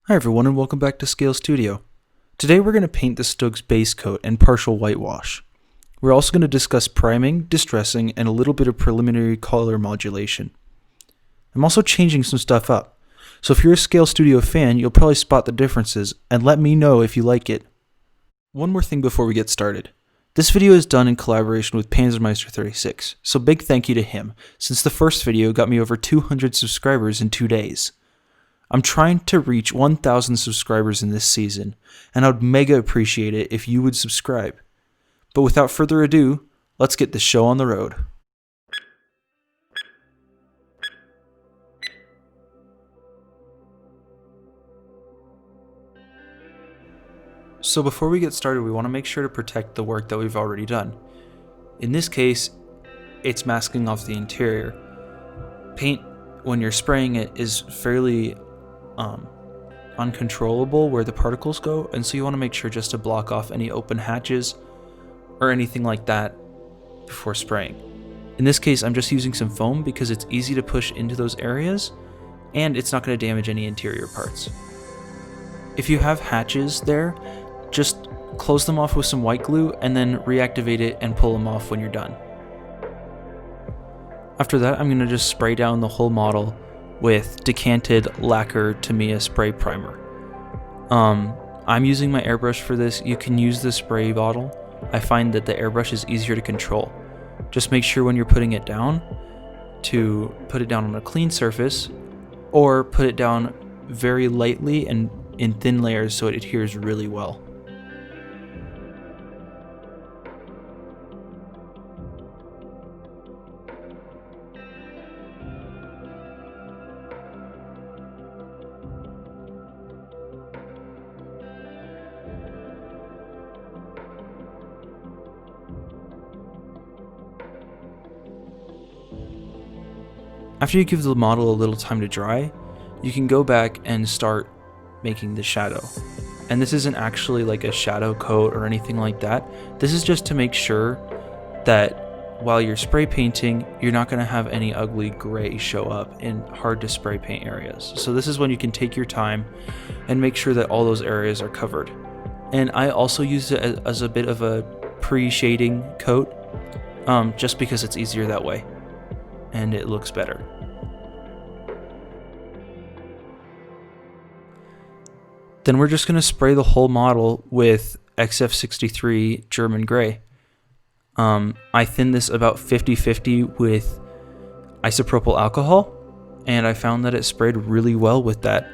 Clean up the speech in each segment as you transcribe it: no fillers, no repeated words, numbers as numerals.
Hi everyone and welcome back to Scale Studio. Today we're going to paint the Stug's base coat and partial whitewash. We're also going to discuss priming, distressing, and a little bit of preliminary color modulation. I'm also changing some stuff up, so if you're a Scale Studio fan, you'll probably spot the differences, and let me know if you like it. One more thing before we get started. This video is done in collaboration with Panzermeister36, so big thank you to him, since the first video got me over 200 subscribers in 2 days. I'm trying to reach 1,000 subscribers in this season, and I would mega appreciate it if you would subscribe. But without further ado, let's get the show on the road. So before we get started, we want to make sure to protect the work that we've already done. In this case, it's masking off the interior. Paint, when you're spraying it, is fairly uncontrollable where the particles go, and so you want to make sure just to block off any open hatches or anything like that before spraying. In this case, I'm just using some foam because it's easy to push into those areas and it's not going to damage any interior parts. If you have hatches there, just close them off with some white glue and then reactivate it and pull them off when you're done. After that, I'm going to just spray down the whole model with decanted lacquer Tamiya spray primer. I'm using my airbrush for this. You can use the spray bottle. I find that the airbrush is easier to control. Just make sure when you're putting it down to put it down on a clean surface or put it down very lightly and in thin layers so it adheres really well. After you give the model a little time to dry, you can go back and start making the shadow. And this isn't actually like a shadow coat or anything like that. This is just to make sure that while you're spray painting, you're not going to have any ugly gray show up in hard to spray paint areas. So this is when you can take your time and make sure that all those areas are covered. And I also used it as a bit of a pre-shading coat, just because it's easier that way and it looks better. Then we're just going to spray the whole model with XF63 German Gray. I thinned this about 50-50 with isopropyl alcohol, and I found that it sprayed really well with that.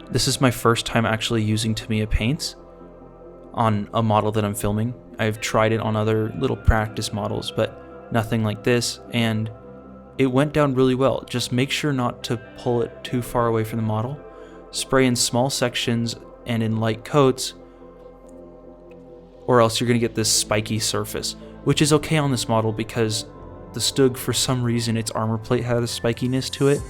This is my first time actually using Tamiya paints on a model that I'm filming. I've tried it on other little practice models, but nothing like this, and it went down really well. Just make sure not to pull it too far away from the model. Spray in small sections and in light coats, or else you're going to get this spiky surface, which is okay on this model because the Stug, for some reason, its armor plate had a spikiness to it,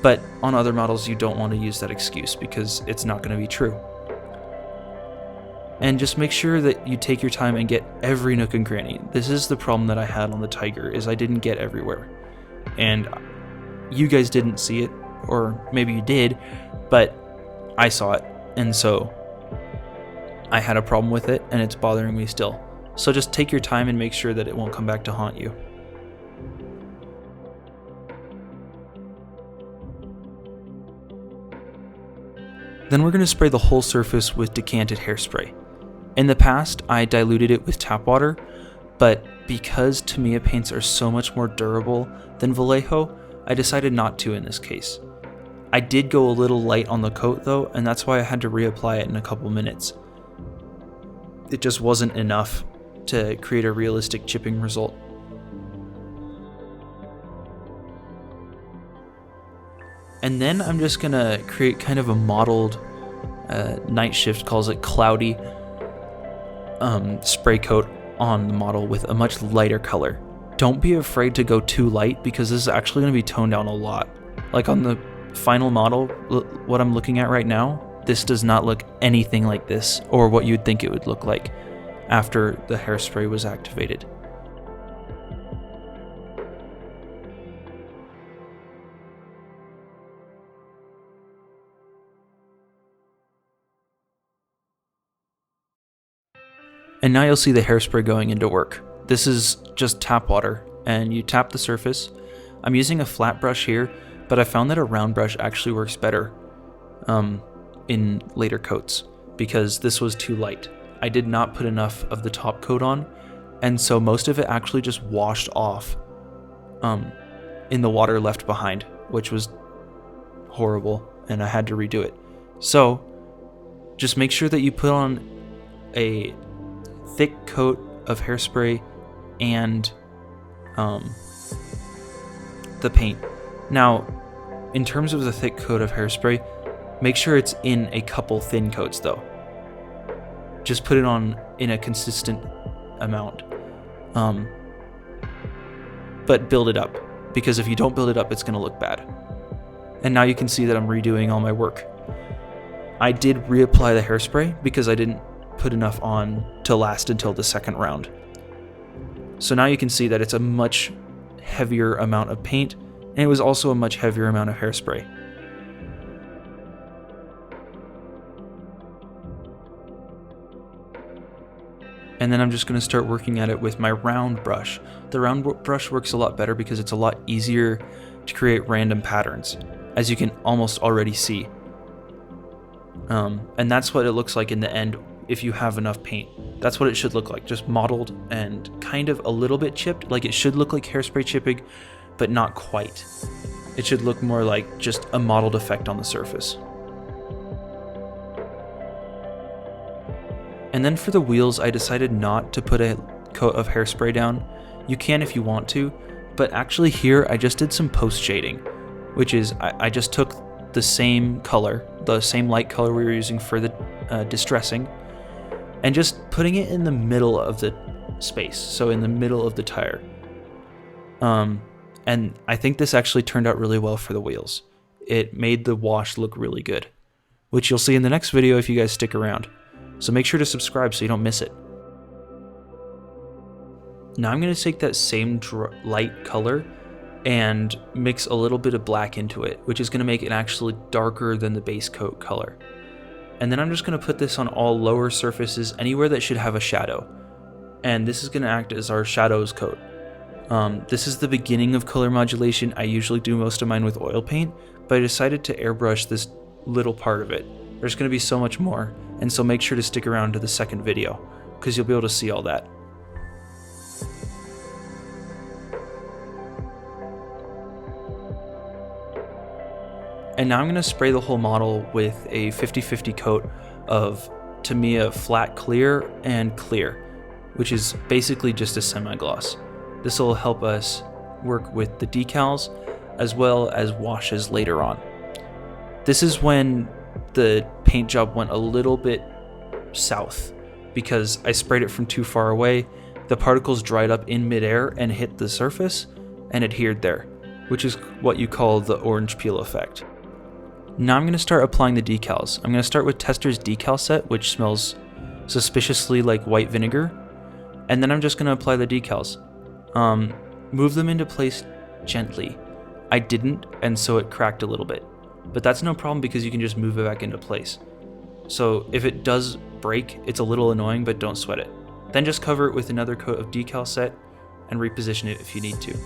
but on other models you don't want to use that excuse because it's not going to be true. And just make sure that you take your time and get every nook and cranny. This is the problem that I had on the Tiger, is I didn't get everywhere. And you guys didn't see it, or maybe you did, but I saw it, and so I had a problem with it, and it's bothering me still. So just take your time and make sure that it won't come back to haunt you. Then we're going to spray the whole surface with decanted hairspray. In the past, I diluted it with tap water, but because Tamiya paints are so much more durable than Vallejo, I decided not to in this case. I did go a little light on the coat though, and that's why I had to reapply it in a couple minutes. It just wasn't enough to create a realistic chipping result. And then I'm just gonna create kind of a mottled, Night Shift calls it cloudy, spray coat on the model with a much lighter color. Don't be afraid to go too light because this is actually going to be toned down a lot. Like on the final model, what I'm looking at right now, this does not look anything like this or what you'd think it would look like after the hairspray was activated. And now you'll see the hairspray going into work. This is just tap water, and you tap the surface. I'm using a flat brush here, but I found that a round brush actually works better in later coats because this was too light. I did not put enough of the top coat on, and so most of it actually just washed off in the water left behind, which was horrible, and I had to redo it. So just make sure that you put on a thick coat of hairspray and the paint. Now, in terms of the thick coat of hairspray, make sure it's in a couple thin coats though. Just put it on in a consistent amount. But build it up, because if you don't build it up, it's going to look bad. And now you can see that I'm redoing all my work. I did reapply the hairspray because I didn't put enough on to last until the second round. So now you can see that it's a much heavier amount of paint, and it was also a much heavier amount of hairspray. And then I'm just going to start working at it with my round brush. The round brush works a lot better because it's a lot easier to create random patterns, as you can almost already see. And that's what it looks like in the end if you have enough paint. That's what it should look like, just mottled and kind of a little bit chipped. Like, it should look like hairspray chipping, but not quite. It should look more like just a mottled effect on the surface. And then for the wheels, I decided not to put a coat of hairspray down. You can if you want to, but actually here I just did some post shading, which is I just took the same color, the same light color we were using for the distressing, and just putting it in the middle of the space, so in the middle of the tire. And I think this actually turned out really well for the wheels. It made the wash look really good, which you'll see in the next video if you guys stick around. So make sure to subscribe so you don't miss it. Now I'm going to take that same light color and mix a little bit of black into it, which is going to make it actually darker than the base coat color. And then I'm just going to put this on all lower surfaces, anywhere that should have a shadow. And this is going to act as our shadows coat. This is the beginning of color modulation. I usually do most of mine with oil paint, but I decided to airbrush this little part of it. There's going to be so much more, and so make sure to stick around to the second video, because you'll be able to see all that. And now I'm going to spray the whole model with a 50-50 coat of Tamiya flat clear and clear, which is basically just a semi-gloss. This will help us work with the decals as well as washes later on. This is when the paint job went a little bit south because I sprayed it from too far away. The particles dried up in midair and hit the surface and adhered there, which is what you call the orange peel effect. Now I'm going to start applying the decals. I'm going to start with Tester's decal set, which smells suspiciously like white vinegar, and then I'm just going to apply the decals. Move them into place gently. I didn't, and so it cracked a little bit, but that's no problem because you can just move it back into place. So if it does break, it's a little annoying, but don't sweat it. Then just cover it with another coat of decal set and reposition it if you need to.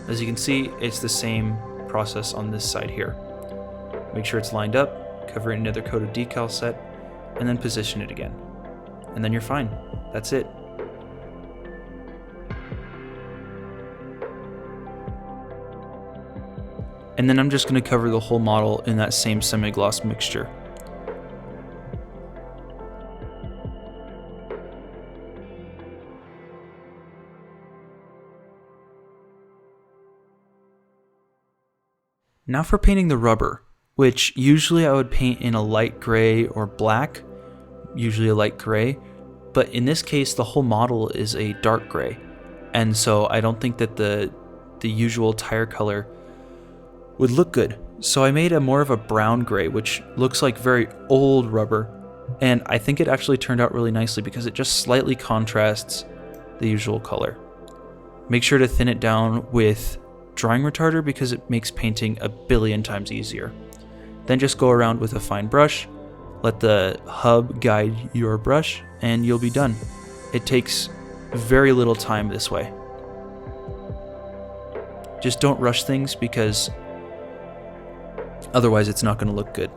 As you can see, it's the same process on this side here. Make sure it's lined up, cover it in another coat of decal set, and then position it again. And then you're fine. That's it. And then I'm just going to cover the whole model in that same semi-gloss mixture. Now for painting the rubber, which usually I would paint in a light gray or black, usually a light gray, but in this case the whole model is a dark gray, and so I don't think that the usual tire color would look good. So I made a more of a brown gray, which looks like very old rubber, and I think it actually turned out really nicely because it just slightly contrasts the usual color. Make sure to thin it down with drying retarder because it makes painting a billion times easier. Then just go around with a fine brush, let the hub guide your brush, and you'll be done. It takes very little time this way. Just don't rush things because otherwise it's not going to look good.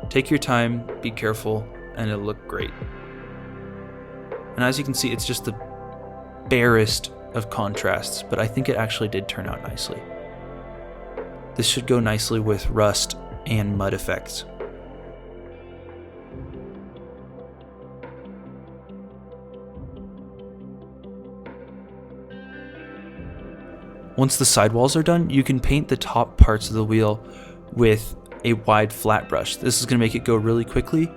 Take your time, be careful, and it'll look great. And as you can see, it's just the barest of contrasts, but I think it actually did turn out nicely. This should go nicely with rust and mud effects. Once the sidewalls are done, you can paint the top parts of the wheel with a wide flat brush. This is going to make it go really quickly,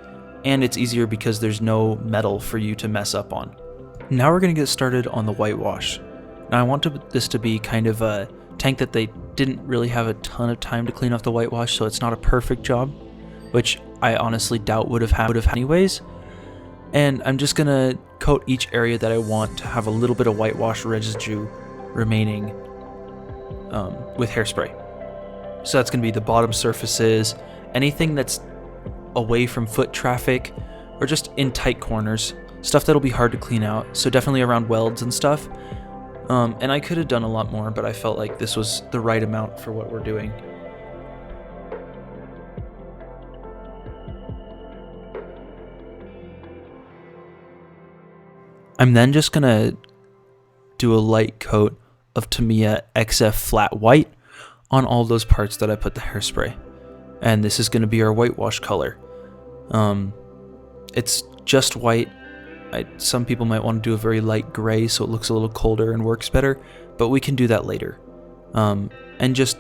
and it's easier because there's no metal for you to mess up on. Now we're going to get started on the whitewash. Now I want this to be kind of a tank that they didn't really have a ton of time to clean off the whitewash, so it's not a perfect job, which I honestly doubt would have had anyways. And I'm just going to coat each area that I want to have a little bit of whitewash residue remaining with hairspray. So that's going to be the bottom surfaces, anything that's away from foot traffic or just in tight corners, stuff that'll be hard to clean out, so definitely around welds and stuff. And I could have done a lot more, but I felt like this was the right amount for what we're doing. I'm then just going to do a light coat of Tamiya XF flat white on all those parts that I put the hairspray. And this is going to be our whitewash color. It's just white. Some people might want to do a very light gray so it looks a little colder and works better, but we can do that later. And just,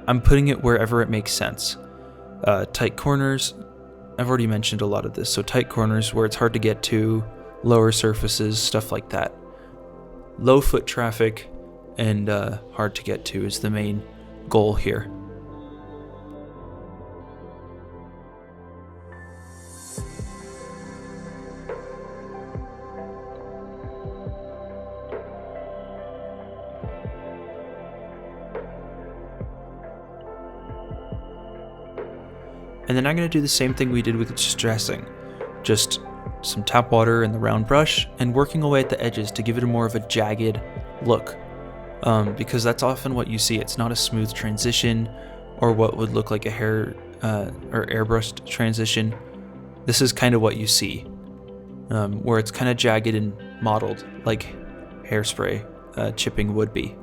I'm putting it wherever it makes sense. Tight corners, I've already mentioned a lot of this, so tight corners where it's hard to get to, lower surfaces, stuff like that. Low foot traffic and hard to get to is the main goal here. And then I'm going to do the same thing we did with distressing. Just some tap water and the round brush and working away at the edges to give it a more of a jagged look. Because that's often what you see. It's not a smooth transition or what would look like a hair or airbrushed transition. This is kind of what you see, where it's kind of jagged and mottled like hairspray chipping would be.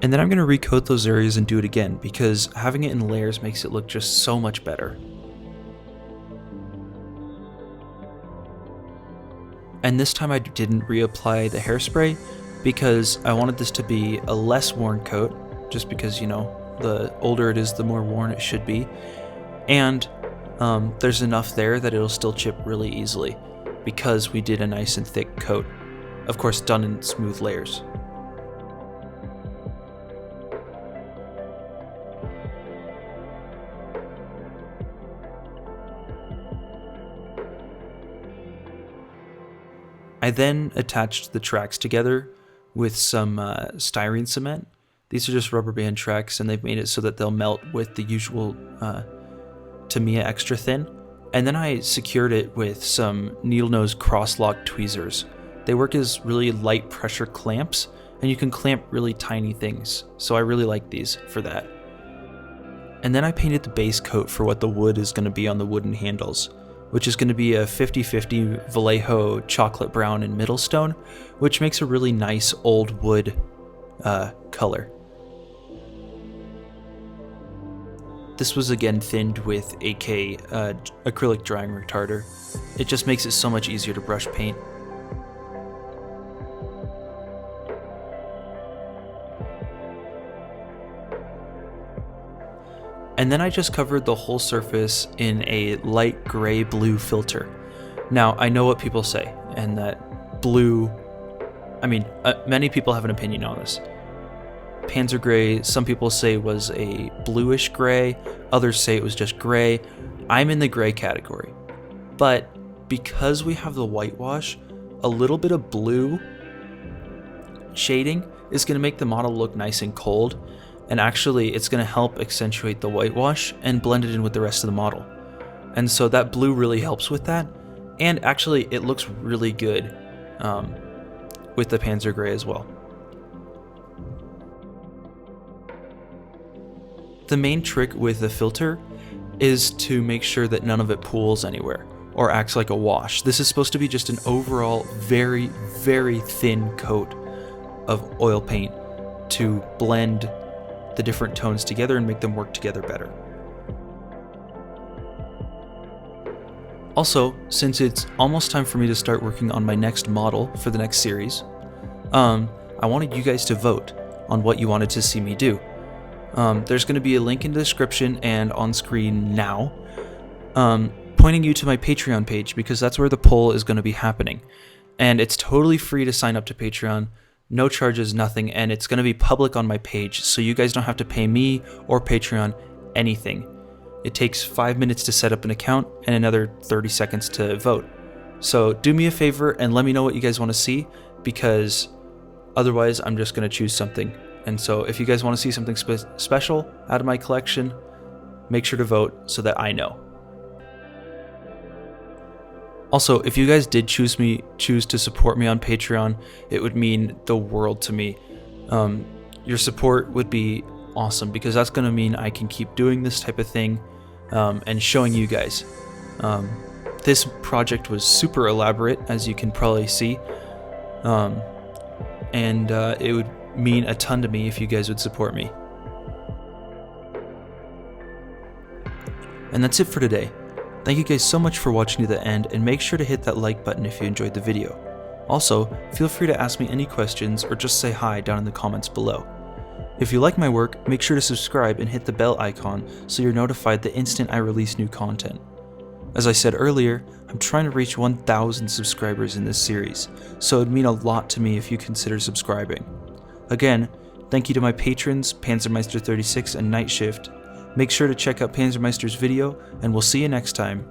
And then I'm going to recoat those areas and do it again, because having it in layers makes it look just so much better. And this time I didn't reapply the hairspray because I wanted this to be a less worn coat, just because, you know, the older it is, the more worn it should be. And there's enough there that it'll still chip really easily because we did a nice and thick coat. Of course, done in smooth layers. I then attached the tracks together with some styrene cement. These are just rubber band tracks, and they've made it so that they'll melt with the usual Tamiya extra thin. And then I secured it with some needle nose cross-lock tweezers. They work as really light pressure clamps, and you can clamp really tiny things. So I really like these for that. And then I painted the base coat for what the wood is going to be on the wooden handles, which is going to be a 50-50 Vallejo chocolate brown and Middlestone, which makes a really nice old wood color. This was again thinned with AK acrylic drying retarder. It just makes it so much easier to brush paint. And then I just covered the whole surface in a light gray-blue filter. Now, I know what people say, and that blue, many people have an opinion on this. Panzer gray, some people say was a bluish gray, others say it was just gray. I'm in the gray category. But because we have the whitewash, a little bit of blue shading is going to make the model look nice and cold, and actually it's going to help accentuate the whitewash and blend it in with the rest of the model. And so that blue really helps with that, and actually it looks really good with the Panzer gray as well. The main trick with the filter is to make sure that none of it pools anywhere or acts like a wash. This is supposed to be just an overall very, very thin coat of oil paint to blend the different tones together and make them work together better. Also, since it's almost time for me to start working on my next model for the next series, I wanted you guys to vote on what you wanted to see me do. There's going to be a link in the description and on screen now, pointing you to my Patreon page, because that's where the poll is going to be happening. And it's totally free to sign up to Patreon, no charges, nothing, and it's going to be public on my page, so you guys don't have to pay me or Patreon anything. It takes 5 minutes to set up an account and another 30 seconds to vote. So do me a favor and let me know what you guys want to see, because otherwise I'm just going to choose something. And so if you guys want to see something special out of my collection, make sure to vote so that I know. Also, if you guys did choose to support me on Patreon, it would mean the world to me. Your support would be awesome, because that's going to mean I can keep doing this type of thing and showing you guys. This project was super elaborate, as you can probably see, and it would mean a ton to me if you guys would support me. And that's it for today. Thank you guys so much for watching to the end, and make sure to hit that like button if you enjoyed the video. Also, feel free to ask me any questions or just say hi down in the comments below. If you like my work, make sure to subscribe and hit the bell icon so you're notified the instant I release new content. As I said earlier, I'm trying to reach 1,000 subscribers in this series, so it would mean a lot to me if you consider subscribing. Again, thank you to my patrons, Panzermeister36 and Night Shift. Make sure to check out Panzermeister's video, and we'll see you next time.